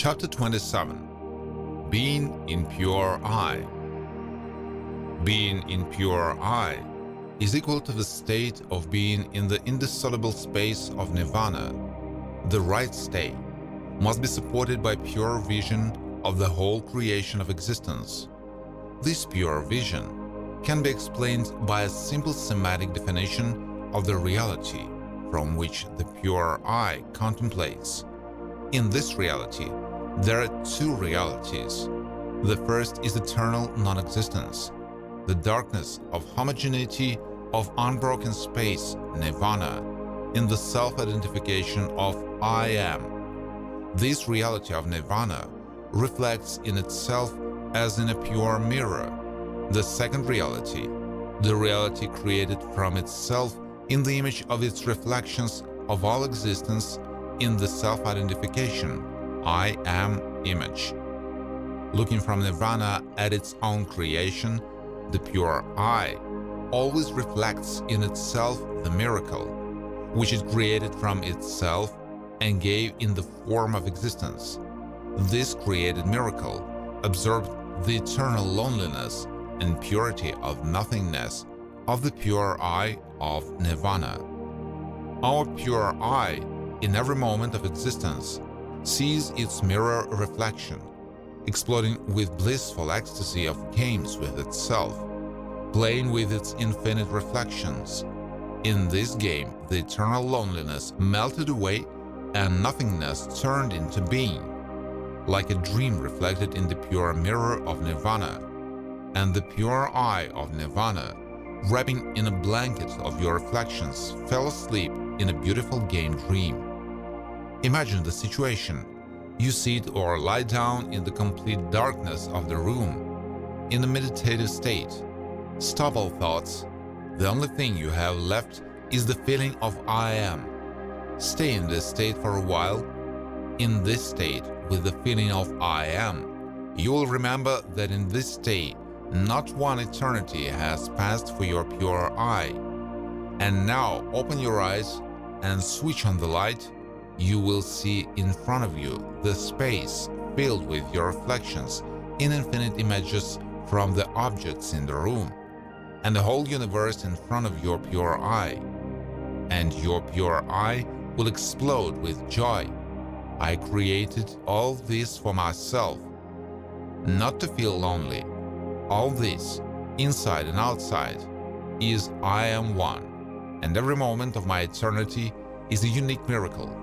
Chapter 27. Being in Pure I. Being in pure I is equal to the state of being in the indissoluble space of nirvana. The right state must be supported by pure vision of the whole creation of existence. This pure vision can be explained by a simple semantic definition of the reality from which the pure I contemplates. In this reality, there are two realities. The first is eternal non-existence, the darkness of homogeneity of unbroken space, nirvana, in the self-identification of I am. This reality of nirvana reflects in itself as in a pure mirror. The second reality, the reality created from itself in the image of its reflections of all existence in the self-identification, I am image. Looking from nirvana at its own creation, the pure I always reflects in itself the miracle, which it created from itself and gave in the form of existence. This created miracle absorbed the eternal loneliness and purity of nothingness of the pure I of nirvana. Our pure I, in every moment of existence, sees its mirror reflection, exploding with blissful ecstasy of games with itself, playing with its infinite reflections. In this game, the eternal loneliness melted away and nothingness turned into being, like a dream reflected in the pure mirror of nirvana. And the pure I of nirvana, wrapping in a blanket of your reflections, fell asleep in a beautiful game dream. Imagine the situation. You sit or lie down in the complete darkness of the room, in a meditative state. Stop all thoughts. The only thing you have left is the feeling of I am. Stay in this state for a while. In this state, with the feeling of I am, you will remember that in this state, not one eternity has passed for your pure I. And now open your eyes and switch on the light. You will see in front of you the space filled with your reflections in infinite images from the objects in the room, and the whole universe in front of your pure I. And your pure I will explode with joy. I created all this for myself, not to feel lonely. All this, inside and outside, is I am one, and every moment of my eternity is a unique miracle.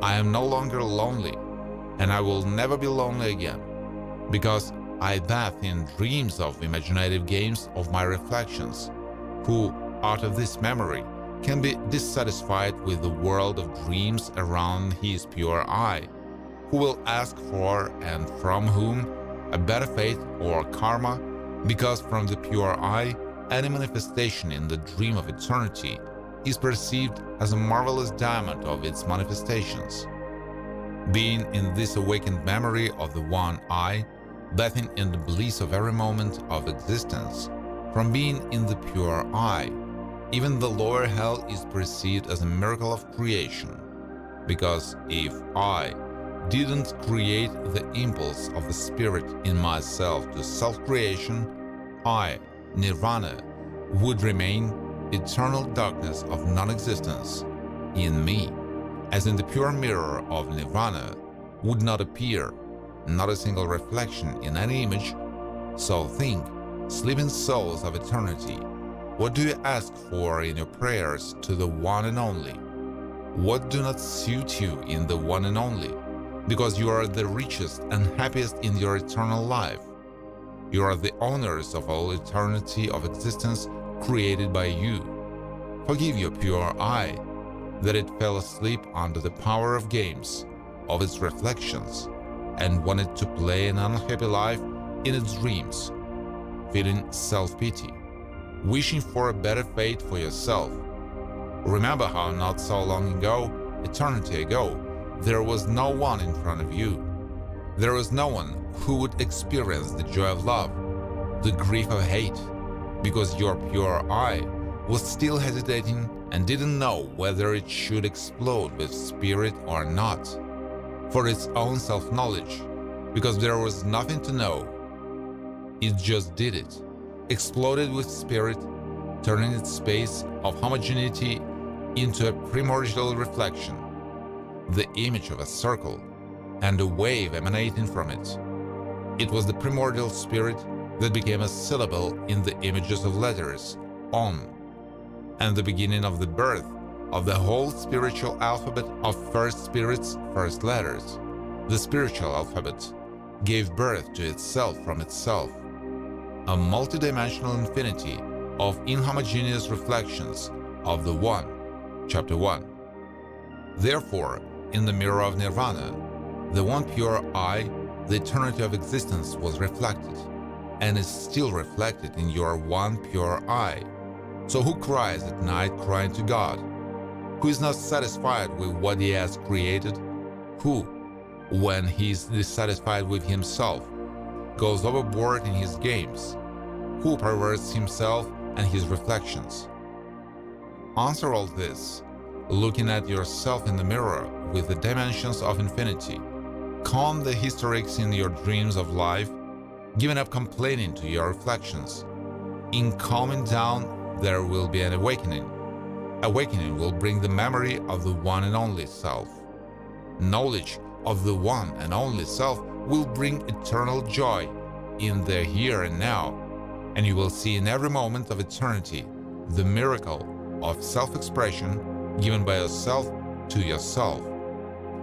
I am no longer lonely, and I will never be lonely again, because I bath in dreams of imaginative games of my reflections, who, out of this memory, can be dissatisfied with the world of dreams around his pure I, who will ask for and from whom a better fate or karma, because from the pure I, any manifestation in the dream of eternity is perceived as a marvelous diamond of its manifestations. Being in this awakened memory of the one I, bathing in the bliss of every moment of existence, from being in the pure I, even the lower hell is perceived as a miracle of creation, because if I didn't create the impulse of the spirit in myself to self-creation, I, nirvana, would remain eternal darkness of non-existence in me, as in the pure mirror of nirvana would not appear, not a single reflection in any image. So think, sleeping souls of eternity, what do you ask for in your prayers to the one and only? What do not suit you in the one and only? Because you are the richest and happiest in your eternal life. You are the owners of all eternity of existence created by you. Forgive your pure I that it fell asleep under the power of games, of its reflections, and wanted to play an unhappy life in its dreams, feeling self-pity, wishing for a better fate for yourself. Remember how not so long ago, eternity ago, there was no one in front of you. There was no one who would experience the joy of love, the grief of hate, because your pure I was still hesitating and didn't know whether it should explode with spirit or not. for its own self-knowledge, because there was nothing to know. It just did it, exploded with spirit, turning its space of homogeneity into a primordial reflection, the image of a circle, and a wave emanating from it. It was the primordial spirit that became a syllable in the images of letters, Om, and the beginning of the birth of the whole spiritual alphabet of first spirit's first letters. The spiritual alphabet gave birth to itself from itself, a multidimensional infinity of inhomogeneous reflections of the One, Chapter 1. Therefore, in the mirror of Nirvana, the one pure I, the eternity of existence was reflected, and is still reflected in your one pure I. So who cries at night crying to God? Who is not satisfied with what he has created? Who, when he is dissatisfied with himself, goes overboard in his games? Who perverts himself and his reflections? Answer all this, looking at yourself in the mirror with the dimensions of infinity. Calm the hysterics in your dreams of life, giving up complaining to your reflections. In calming down, there will be an awakening. Awakening will bring the memory of the one and only self. Knowledge of the one and only self will bring eternal joy in the here and now, and you will see in every moment of eternity the miracle of self-expression given by yourself to yourself.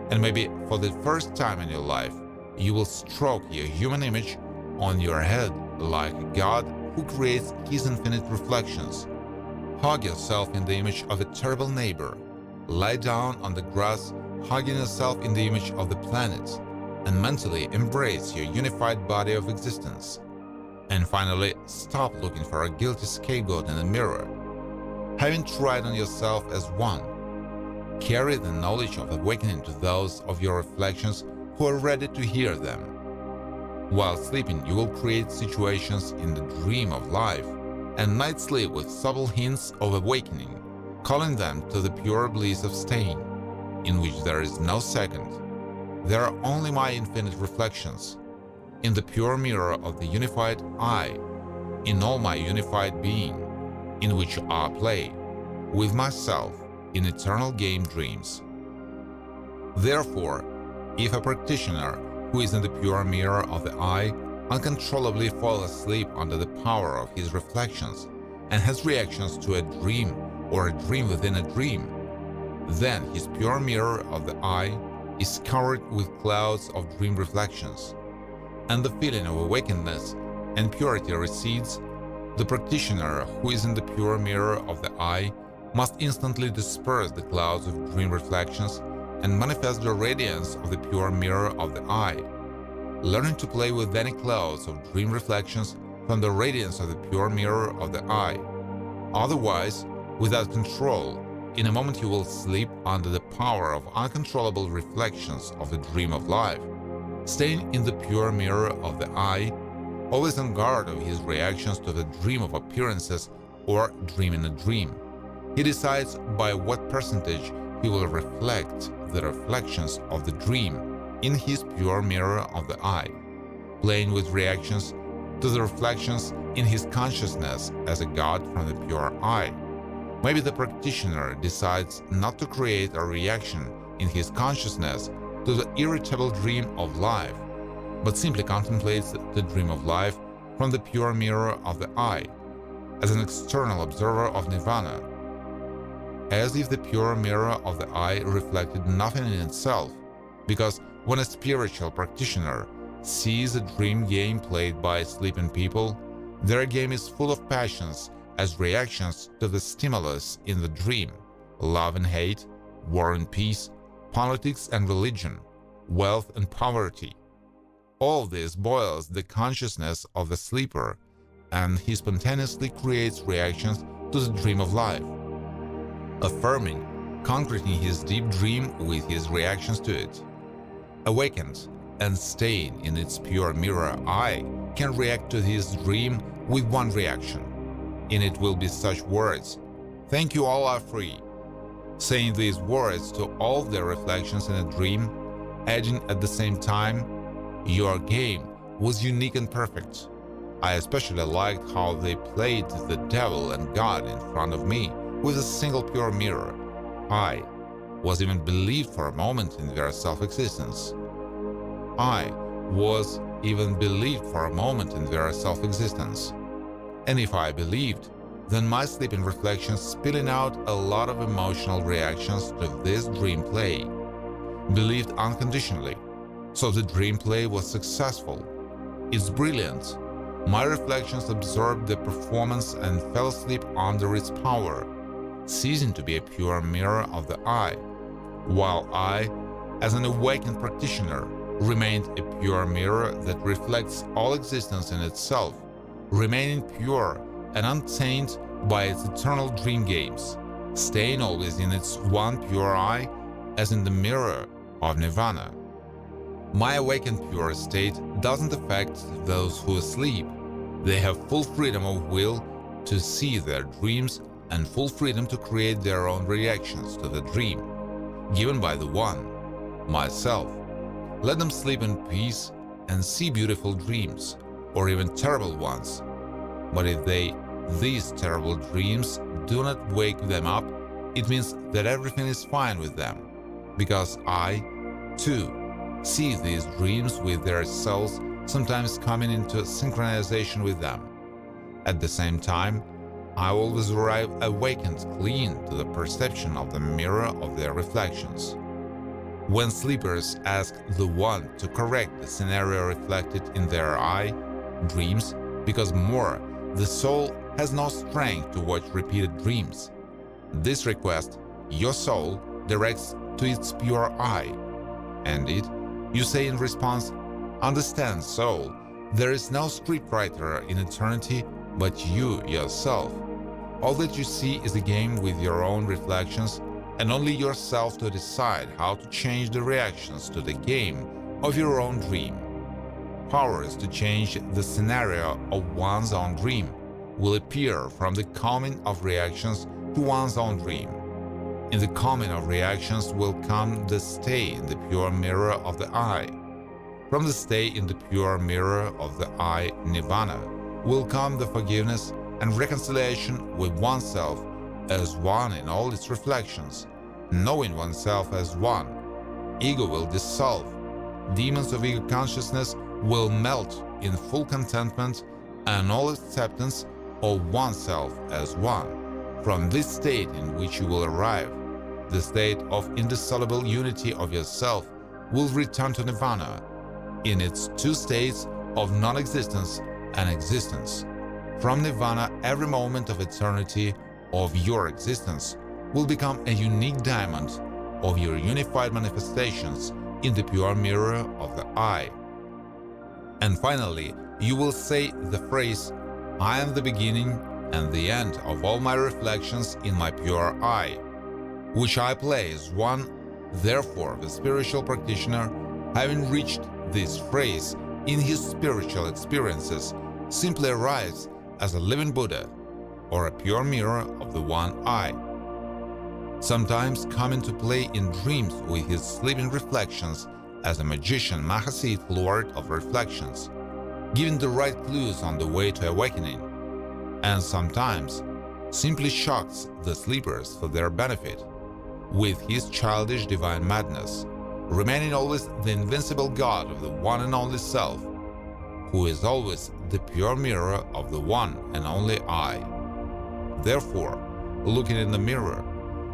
And maybe for the first time in your life, you will stroke your human image on your head like a God who creates his infinite reflections. Hug yourself in the image of a terrible neighbor. Lie down on the grass, hugging yourself in the image of the planet, and mentally embrace your unified body of existence. And finally, stop looking for a guilty scapegoat in the mirror. Having tried on yourself as one, carry the knowledge of awakening to those of your reflections who are ready to hear them. While sleeping, you will create situations in the dream of life and night sleep with subtle hints of awakening, calling them to the pure bliss of staying, in which there is no second. There are only my infinite reflections, in the pure mirror of the unified I, in all my unified being, in which I play, with myself, in eternal game dreams. Therefore, if a practitioner who is in the pure mirror of the I uncontrollably falls asleep under the power of his reflections and has reactions to a dream or a dream within a dream, then his pure mirror of the I is covered with clouds of dream reflections, and the feeling of awakenedness and purity recedes. The practitioner who is in the pure mirror of the I must instantly disperse the clouds of dream reflections and manifest the radiance of the pure mirror of the I, learning to play with any clouds of dream reflections from the radiance of the pure mirror of the I. Otherwise, without control, in a moment you will sleep under the power of uncontrollable reflections of the dream of life. Staying in the pure mirror of the I, always on guard of his reactions to the dream of appearances or dream in a dream, he decides by what percentage he will reflect the reflections of the dream in his pure mirror of the I, playing with reactions to the reflections in his consciousness as a God from the pure I. Maybe the practitioner decides not to create a reaction in his consciousness to the irritable dream of life, but simply contemplates the dream of life from the pure mirror of the I, as an external observer of Nirvana, as if the pure mirror of the I reflected nothing in itself, because when a spiritual practitioner sees a dream game played by sleeping people, their game is full of passions as reactions to the stimulus in the dream: love and hate, war and peace, politics and religion, wealth and poverty. All this boils the consciousness of the sleeper, and he spontaneously creates reactions to the dream of life, affirming, concreting his deep dream with his reactions to it. Awakened and staying in its pure mirror I can react to his dream with one reaction. In it will be such words: "Thank you, all are free." Saying these words to all their reflections in a dream, adding at the same time, "Your game was unique and perfect. I especially liked how they played the devil and God in front of me with a single pure mirror. I was even believed for a moment in their self-existence. I was even believed for a moment in their self-existence. And if I believed, then my sleeping reflections spilling out a lot of emotional reactions to this dream play. Believed unconditionally. So the dream play was successful. It's brilliant. My reflections absorbed the performance and fell asleep under its power, ceasing to be a pure mirror of the I, while I, as an awakened practitioner, remained a pure mirror that reflects all existence in itself, remaining pure and untainted by its eternal dream games, staying always in its one pure I, as in the mirror of Nirvana. My awakened pure state doesn't affect those who sleep. They have full freedom of will to see their dreams and full freedom to create their own reactions to the dream, given by the One, myself. Let them sleep in peace and see beautiful dreams, or even terrible ones. But if these terrible dreams do not wake them up, it means that everything is fine with them, because I, too, see these dreams with their souls sometimes coming into synchronization with them. At the same time, I always arrive awakened clean to the perception of the mirror of their reflections. When sleepers ask the One to correct the scenario reflected in their I, dreams, because more, the soul has no strength to watch repeated dreams. This request, your soul directs to its pure I, and it, you say in response, "Understand, soul, there is no scriptwriter in eternity but you yourself. All that you see is a game with your own reflections, and only yourself to decide how to change the reactions to the game of your own dream. Powers to change the scenario of one's own dream will appear from the coming of reactions to one's own dream. In the coming of reactions will come the stay in the pure mirror of the I. From the stay in the pure mirror of the I, Nirvana, will come the forgiveness and reconciliation with oneself as one in all its reflections. Knowing oneself as one, ego will dissolve. Demons of ego consciousness will melt in full contentment and all acceptance of oneself as one. From this state in which you will arrive, the state of indissoluble unity of yourself will return to Nirvana in its two states of non-existence and existence. From Nirvana, every moment of eternity of your existence will become a unique diamond of your unified manifestations in the pure mirror of the I. And finally, you will say the phrase, "I am the beginning and the end of all my reflections in my pure I," which I play as one. Therefore, the spiritual practitioner, having reached this phrase in his spiritual experiences, simply arrives as a living Buddha or a pure mirror of the one I. Sometimes coming to play in dreams with his sleeping reflections as a magician Mahasit, Lord of Reflections, giving the right clues on the way to awakening, and sometimes simply shocks the sleepers for their benefit with his childish divine madness, remaining always the invincible God of the one and only Self, who is always the pure mirror of the one and only I. Therefore, looking in the mirror,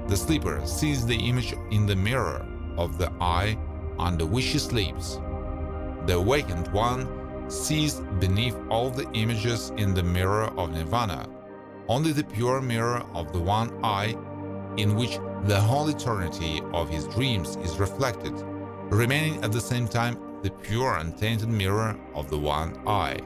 the sleeper sees the image in the mirror of the I under which he sleeps. The awakened one sees beneath all the images in the mirror of Nirvana only the pure mirror of the one I, in which the whole eternity of his dreams is reflected, remaining at the same time the pure untainted mirror of the one I.